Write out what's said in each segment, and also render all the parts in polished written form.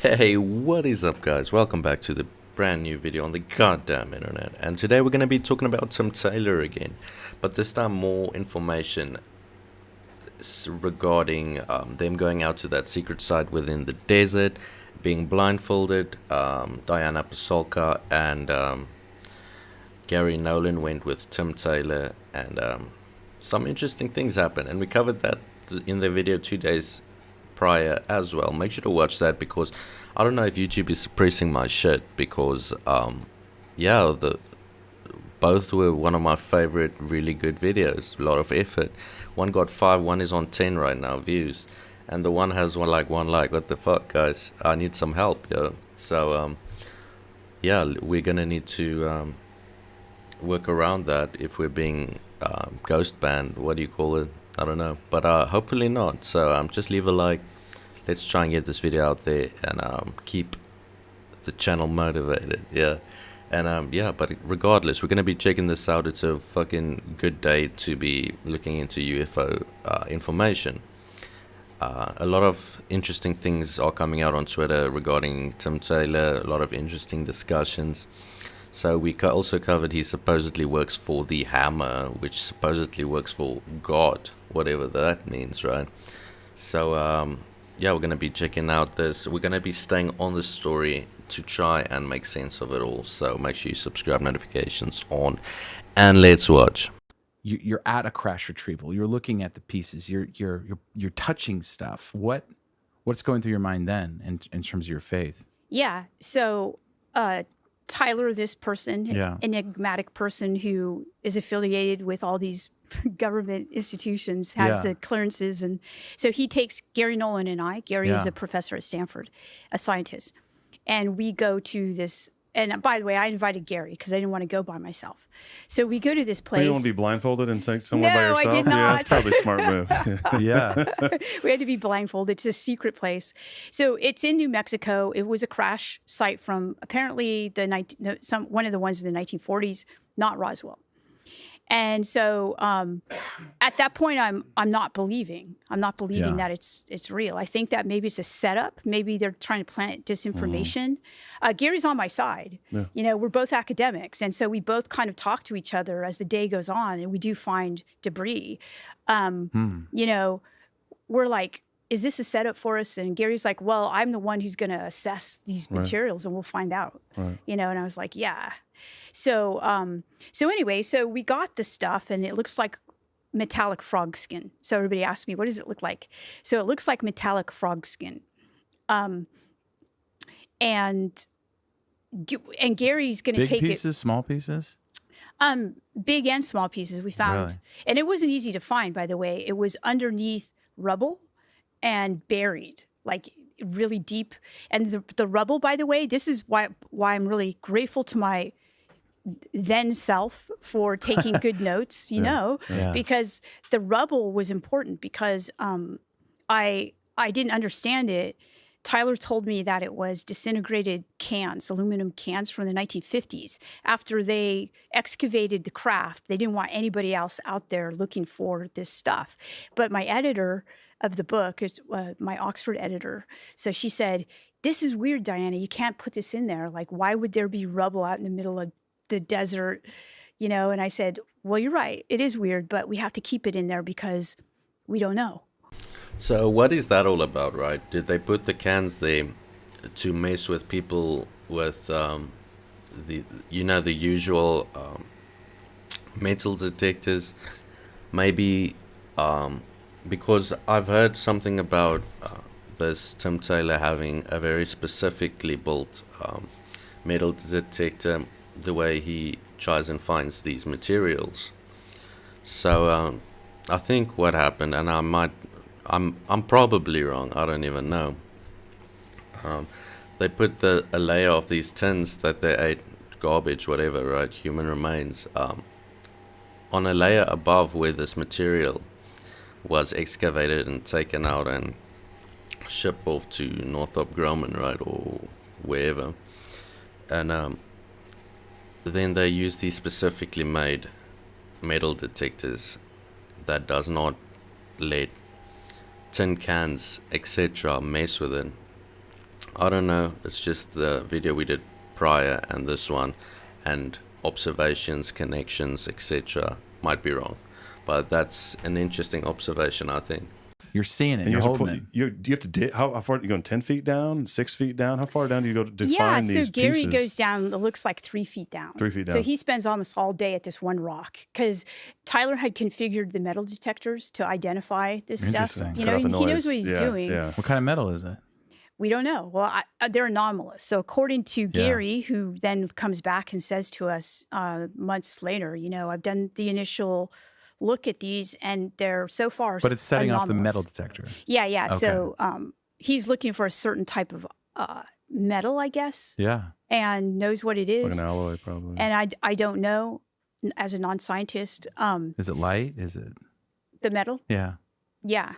Hey, what is up, guys? Welcome back to the brand new video on the goddamn internet. And today we're going to be talking about Tim Taylor again, but this time more information regarding them going out to that secret site within the desert, being blindfolded. Diana Pasulka and Garry Nolan went with Tim Taylor, and some interesting things happened. And we covered that in the video 2 days prior as well. Make sure to watch that because I don't know if YouTube is suppressing my shit because yeah, the both were one of my favorite really good videos. A lot of effort. One got 5, one is on 10 right now views, and the one has one like. What the fuck, guys? I need some help, yo. So yeah, we're gonna need to work around that if we're being ghost banned. What do you call it? I don't know, but hopefully not. So just leave a like. Let's try and get this video out there and keep the channel motivated. Yeah, and yeah, but regardless, we're gonna be checking this out. It's a fucking good day to be looking into UFO information. A lot of interesting things are coming out on Twitter regarding Tim Taylor. A lot of interesting discussions. So we also covered he supposedly works for the Hammer, which supposedly works for God, whatever that means, right? So yeah, we're going to be checking out this. We're going to be staying on the story to try and make sense of it all. So make sure you subscribe, notifications on, and let's watch. You're at a crash retrieval. You're looking at the pieces. You're touching stuff. What's going through your mind then in terms of your faith? Yeah. So Tyler, this person, enigmatic person who is affiliated with all these government institutions, has the clearances. And so he takes Garry Nolan and I. Garry is a professor at Stanford, a scientist. And we go to this. And by the way, I invited Garry because I didn't want to go by myself. So we go to this place. You don't want to be blindfolded and somewhere by yourself? I did not. Yeah, that's probably a smart move. Yeah. We had to be blindfolded. It's a secret place. So it's in New Mexico. It was a crash site from apparently one of the ones in the 1940s, not Roswell. And so at that point, I'm not believing. I'm not believing that it's real. I think that maybe it's a setup. Maybe they're trying to plant disinformation. Garry's on my side. Yeah. You know, we're both academics, and so we both kind of talk to each other as the day goes on, and we do find debris. You know, we're like, is this a setup for us? And Garry's like, well, I'm the one who's going to assess these materials, and we'll find out. Right. You know, and I was like, yeah. So anyway, so we got the stuff, and it looks like metallic frog skin. So everybody asked me, what does it look like? So it looks like metallic frog skin. And Garry's going to take big pieces, small pieces? Big and small pieces we found. Really? And it wasn't easy to find, by the way. It was underneath rubble and buried, like really deep. And the rubble, by the way, this is why I'm really grateful to my then self for taking good notes, you know, because the rubble was important because I didn't understand it. Tyler told me that it was disintegrated cans, aluminum cans from the 1950s. After they excavated the craft, they didn't want anybody else out there looking for this stuff. But my editor of the book is my Oxford editor. So she said, this is weird, Diana. You can't put this in there. Like, why would there be rubble out in the middle of the desert? You know, and I said, well, you're right. It is weird, but we have to keep it in there because we don't know. So what is that all about, right? Did they put the cans there to mess with people with the usual metal detectors? Maybe because I've heard something about this Tim Taylor having a very specifically built metal detector, the way he tries and finds these materials. So I think what happened, and I'm probably wrong, I don't even know. They put a layer of these tins that they ate, garbage, whatever, right, human remains, on a layer above where this material was excavated and taken out and shipped off to Northrop Grumman, right, or wherever. And then they use these specifically made metal detectors that does not let tin cans, etc., mess with it. I don't know. It's just the video we did prior and this one, and observations, connections, etc. might be wrong, but that's an interesting observation, I think. You're seeing it. And You're you have to holding it. do you have to dig? How far? You going 10 feet down, 6 feet down? How far down do you go to Yeah, find so these Gary pieces? goes down, it looks like 3 feet down. 3 feet So down. he spends almost all day at this one rock because Tyler had configured the metal detectors to identify this stuff. Interesting. You Cut know, out the he knows noise. what he's Yeah, doing. Yeah. What kind of metal is it? We don't know. Well, they're anomalous. So according to Gary, who then comes back and says to us months later, you know, I've done the initial look at these and they're so far But it's setting off the anomalous. metal detector. Yeah, yeah. Okay. So he's looking for a certain type of metal, I guess, Yeah. and knows what it It's is. like an alloy, probably. And I don't know, as a non-scientist, Is it light? Is it? the metal. Yeah. Yeah,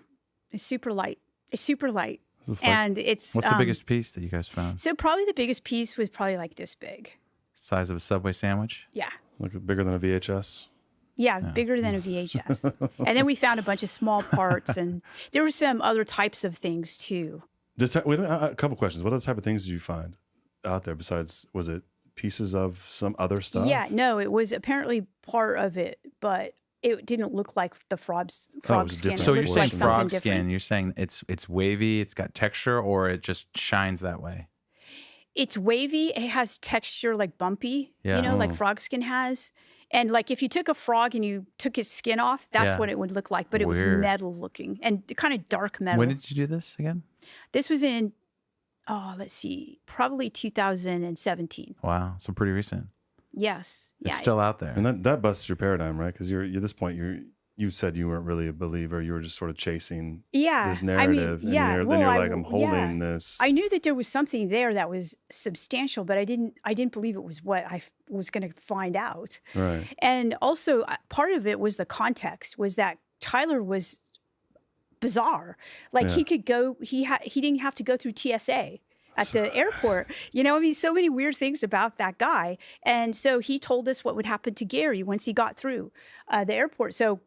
it's super light. It's super light, Is it like- and it's What's the biggest piece that you guys found? So probably the biggest piece was probably like this big. Size of a Subway sandwich? Yeah. like bigger than a VHS. Yeah, bigger than a VHS. And then we found a bunch of small parts, and there were some other types of things too. A couple questions. What other type of things did you find out there besides, was it pieces of some other stuff? Yeah, no, it was apparently part of it, but it didn't look like the frog was skin. different. It So you're looked saying like something frog different. skin. You're saying it's wavy, it's got texture, or it just shines that way? It's wavy. It has texture, like bumpy, Yeah. you know, like frog skin has. And like if you took a frog and you took his skin off, that's Yeah. what it would look like. But it was Weird. metal looking and kind of dark metal. When did you do this again? This was in, let's see, probably 2017. Wow. So pretty recent. Yes. It's Yeah. still out there. And that busts your paradigm, right? Because you're at this point, you said you weren't really a believer. You were just sort of chasing Yeah. this I mean, narrative. yeah. And then well, you're I- like, I'm holding yeah. this. I knew that there was something there that was substantial, but I didn't believe it was what I was going to find out. Right. And also, part of it was the context, was that Tyler was bizarre. Like Yeah. he could go, he didn't have to go through TSA at the airport. You know, I mean, so many weird things about that guy. And so he told us what would happen to Gary once he got through the airport. So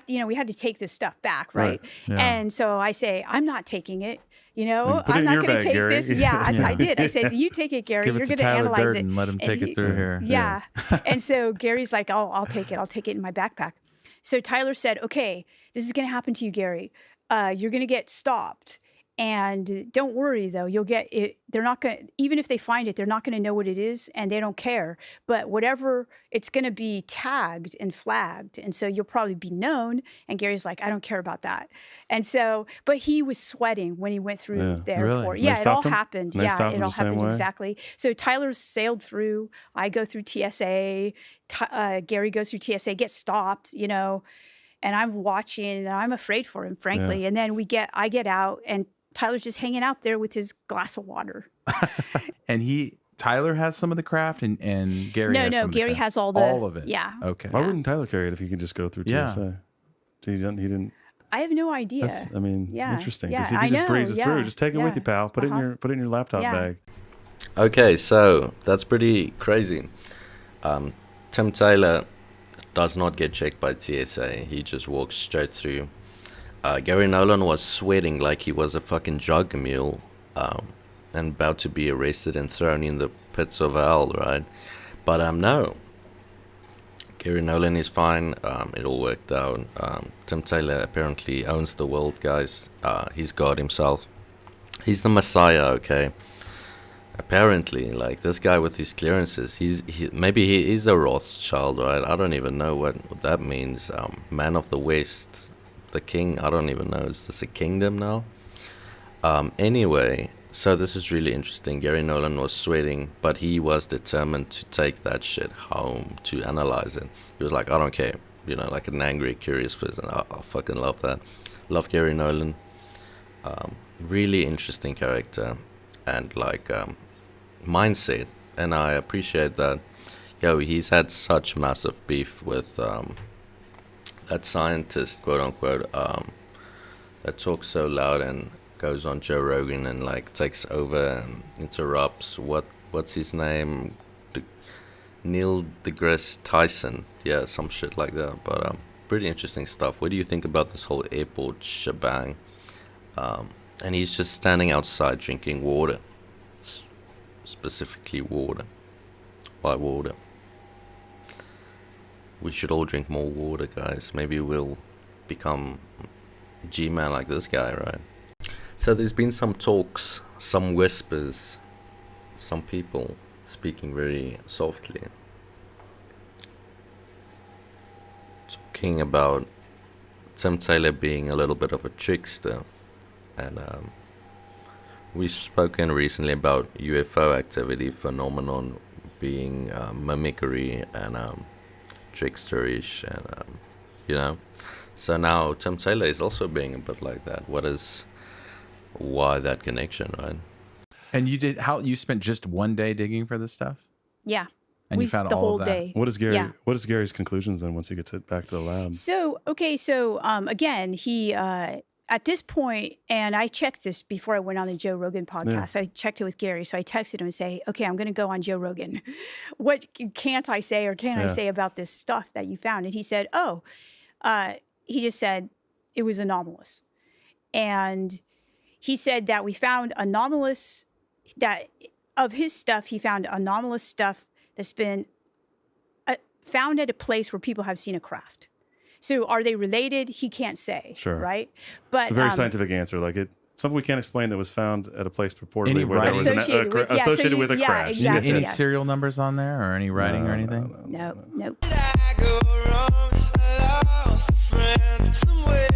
we had to take this stuff back, right? Yeah. And so I say, I'm not taking it. You know, Like, put it I'm in not your going to bag, take Gary. this. Yeah, I did. I said, you take it, Just Gary. give You're it to going to Tyler analyze Durden. it. Let him take And it through here. Yeah. And so Gary's like, I'll take it. I'll take it in my backpack. So Tyler said, okay, this is going to happen to you, Gary. You're going to get stopped. And don't worry, though, you'll get it. They're not going to, even if they find it, they're not going to know what it is and they don't care. But whatever, it's going to be tagged and flagged. And so you'll probably be known. And Gary's like, I don't care about that. And so, but he was sweating when he went through Yeah. the Really? airport. And they Yeah, it all stopped him? happened. And they Yeah, stopped it him all the same happened way? exactly. So Tyler sailed through. I go through TSA. Gary goes through TSA, gets stopped, you know. And I'm watching and I'm afraid for him, frankly. Yeah. And then I get out and Tyler's just hanging out there with his glass of water. And Tyler has some of the craft and Gary has some of the Gary craft. has all of it. Yeah. Okay. Why wouldn't Tyler carry it if he could just go through Yeah. TSA? He didn't. I have no idea. That's, I mean, Yeah. interesting. Yeah, Because he I just know, breezes yeah, through. Just take it with yeah. you, pal. Put it in your laptop Yeah. bag. Okay, so that's pretty crazy. Tim Taylor does not get checked by TSA. He just walks straight through. Garry Nolan was sweating like he was a fucking jug mule, and about to be arrested and thrown in the pits of hell, right? But no. Garry Nolan is fine. It all worked out. Tim Taylor apparently owns the world, guys. He's God himself. He's the Messiah, okay? Apparently, like this guy with his clearances, maybe he is a Rothschild, right? I don't even know what that means. Man of the West, the king. I don't even know. Is this a kingdom now? Anyway, so this is really interesting. Garry Nolan was sweating, but he was determined to take that shit home to analyze it. He was like, I don't care, you know, like an angry, curious person. I fucking love that. Love Garry Nolan. Really interesting character and like mindset, and I appreciate that. He's had such massive beef with that scientist, quote unquote, that talks so loud and goes on Joe Rogan and like takes over and interrupts. What's his name? Neil deGrasse Tyson. Yeah, some shit like that. But pretty interesting stuff. What do you think about this whole airport shebang? And he's just standing outside drinking water. specifically water. Why water? We should all drink more water, guys. Maybe we'll become G-Man like this guy, right? So there's been some talks, some whispers, some people speaking very softly, talking about Tim Taylor being a little bit of a trickster. And we've spoken recently about UFO activity phenomenon being mimicry and tricksterish, and you know. So now Tim Taylor is also being a bit like that. Why that connection, right? And you spent just one day digging for this stuff? Yeah. And you found the all whole of that? day. What is Garry? Yeah. What is Gary's conclusions then once he gets it back to the lab? So again, he at this point, and I checked this before I went on the Joe Rogan podcast. I checked it with Garry, so I texted him and say, "Okay, I'm going to go on Joe Rogan. What can't I say or can I say about this stuff that you found?" And he said, "Oh, he just said it was anomalous," and he said that we found anomalous that of his stuff. He found anomalous stuff that's been found at a place where people have seen a craft. So are they related? He can't say. Sure. Right? But it's a very scientific answer. Like something we can't explain that was found at a place purportedly where there was associated with a crash. Exactly, any serial numbers on there or any writing or anything? No. I go wrong, I lost a friend somewhere.